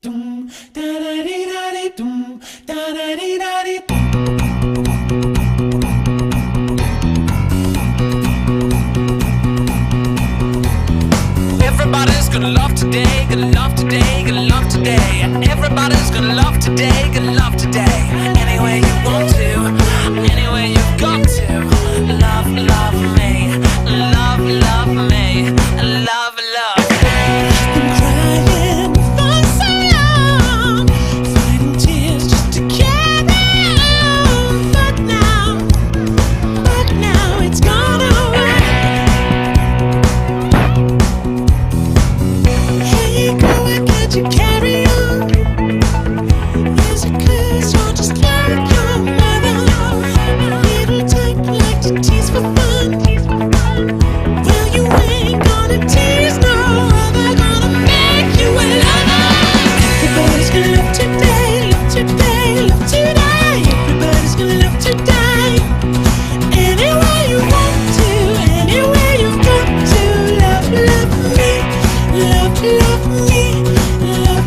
Dum da da dee da dee dum da da dee da dee dum. Everybody's gonna love today, gonna love today, gonna love today. Everybody's gonna love today, gonna love today. Any way you want to, any way you've got to. Love, love me, love, love me, love, love me. Been crying for so long, fighting tears just to carry on. But now it's gone away. Hey girl, why can't you carry on? Is it 'cause you're just like your mother? Little type like to tease for fun. Well, you ain't gonna tease no other, gonna make you a lover. Everybody's gonna love today, love today, love today. Everybody's gonna love today. Any way you want to, any way you've got to. Love, love me, love, love me, love,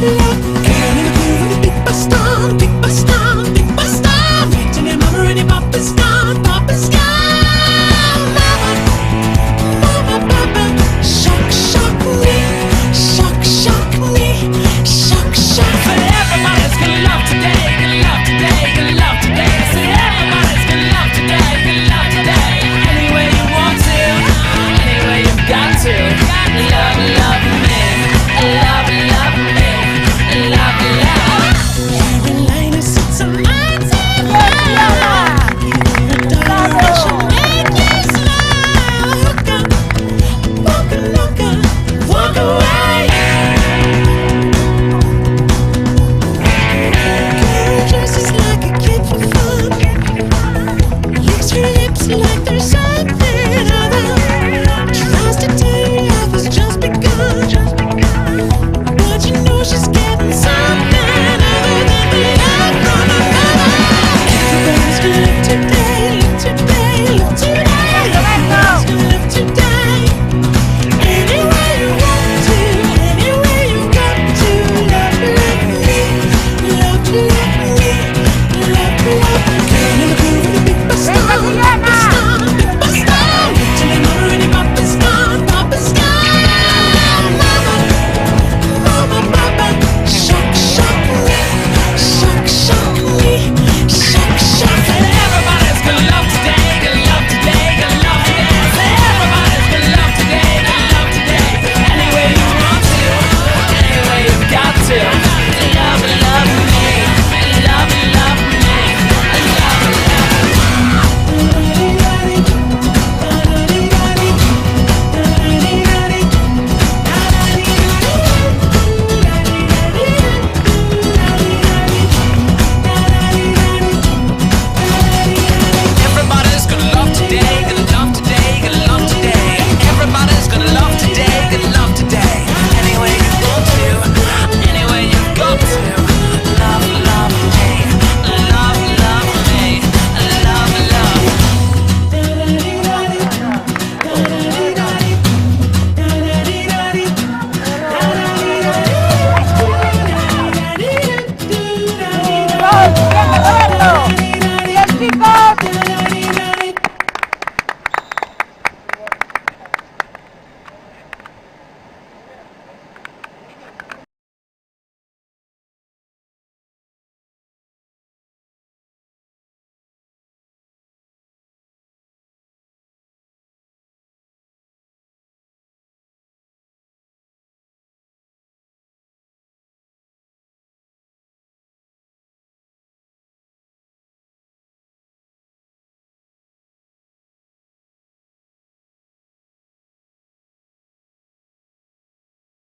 Let